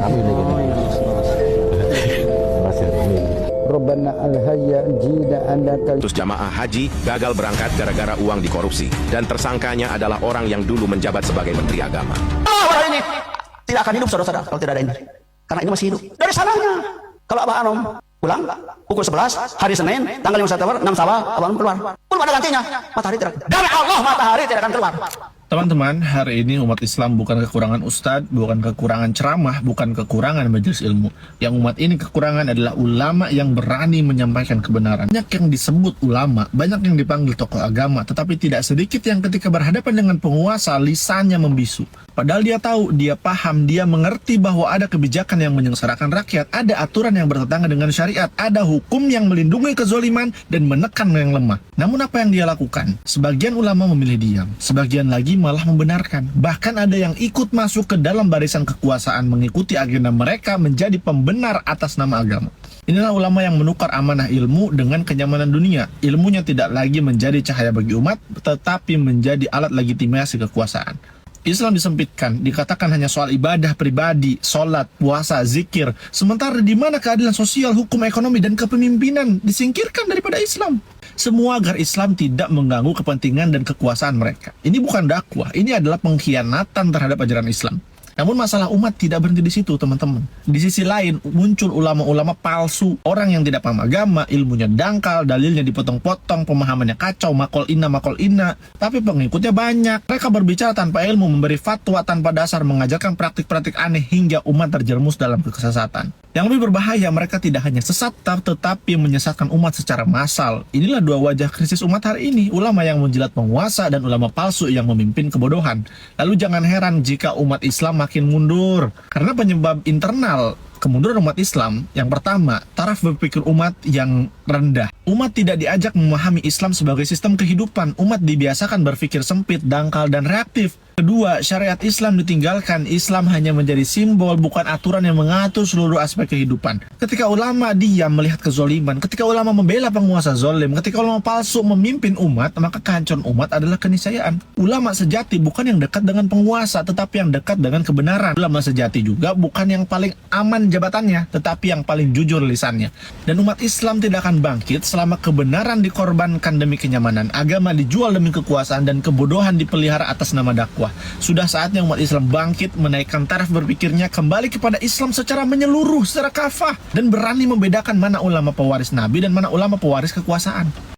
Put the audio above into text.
Amin. Oh iya, Amin. Rabbana al-hayya jina annaka. Terus jamaah haji gagal berangkat gara-gara uang dikorupsi dan tersangkanya adalah orang yang dulu menjabat sebagai Menteri Agama. Orang ini tidak akan hidup saudara-saudara kalau tidak ada ini. Karena ini masih hidup. Dari sananya. Kalau Abah Anom pulang pukul 11 hari Senin tanggal 5 September 6 Sabah Abah Anom keluar. Belum ada gantinya. Matahari tidak. Demi Allah matahari tidak akan keluar. teman-teman, hari ini umat Islam bukan kekurangan ustadz, bukan kekurangan ceramah, bukan kekurangan majelis ilmu. Yang umat ini kekurangan adalah ulama yang berani menyampaikan kebenaran. Banyak yang disebut ulama, banyak yang dipanggil tokoh agama, tetapi tidak sedikit yang ketika berhadapan dengan penguasa lisannya membisu. Padahal dia tahu, dia paham, dia mengerti bahwa ada kebijakan yang menyengsarakan rakyat, ada aturan yang bertentangan dengan syariat, ada hukum yang melindungi kezoliman dan menekan yang lemah. Namun apa yang dia lakukan? Sebagian ulama memilih diam, sebagian lagi malah membenarkan. Bahkan ada yang ikut masuk ke dalam barisan kekuasaan mengikuti agenda mereka menjadi pembenar atas nama agama. Inilah ulama yang menukar amanah ilmu dengan kenyamanan dunia. Ilmunya tidak lagi menjadi cahaya bagi umat, tetapi menjadi alat legitimasi kekuasaan. Islam disempitkan, dikatakan hanya soal ibadah pribadi, sholat, puasa, zikir. Sementara di mana keadilan sosial, hukum ekonomi, dan kepemimpinan disingkirkan daripada Islam. Semua agar Islam tidak mengganggu kepentingan dan kekuasaan mereka. Ini bukan dakwah, ini adalah pengkhianatan terhadap ajaran Islam. Namun masalah umat tidak berhenti di situ, teman-teman. Di sisi lain, muncul ulama-ulama palsu, orang yang tidak paham agama, ilmunya dangkal, dalilnya dipotong-potong, pemahamannya kacau, makol inna, tapi pengikutnya banyak. Mereka berbicara tanpa ilmu, memberi fatwa tanpa dasar, mengajarkan praktik-praktik aneh hingga umat terjerumus dalam kesesatan. Yang lebih berbahaya, mereka tidak hanya sesat, tetapi menyesatkan umat secara massal. Inilah dua wajah krisis umat hari ini, ulama yang menjilat penguasa dan ulama palsu yang memimpin kebodohan. Lalu jangan heran jika umat Islam makin mundur. Karena penyebab internal kemunduran umat Islam, yang pertama, taraf berpikir umat yang rendah. Umat tidak diajak memahami Islam sebagai sistem kehidupan. Umat dibiasakan berpikir sempit, dangkal, dan reaktif. Kedua, syariat Islam ditinggalkan. Islam hanya menjadi simbol, bukan aturan yang mengatur seluruh aspek kehidupan. Ketika ulama diam melihat kezoliman, ketika ulama membela penguasa zolim, ketika ulama palsu memimpin umat, maka kehancuran umat adalah keniscayaan. Ulama sejati bukan yang dekat dengan penguasa, tetapi yang dekat dengan kebenaran. Ulama sejati juga bukan yang paling aman jabatannya, tetapi yang paling jujur lisannya. Dan umat Islam tidak akan bangkit selama kebenaran dikorbankan demi kenyamanan, agama dijual demi kekuasaan, dan kebodohan dipelihara atas nama dakwah. Sudah saatnya umat Islam bangkit, menaikkan taraf berpikirnya kembali kepada Islam secara menyeluruh, secara kafah, dan berani membedakan mana ulama pewaris Nabi dan mana ulama pewaris kekuasaan.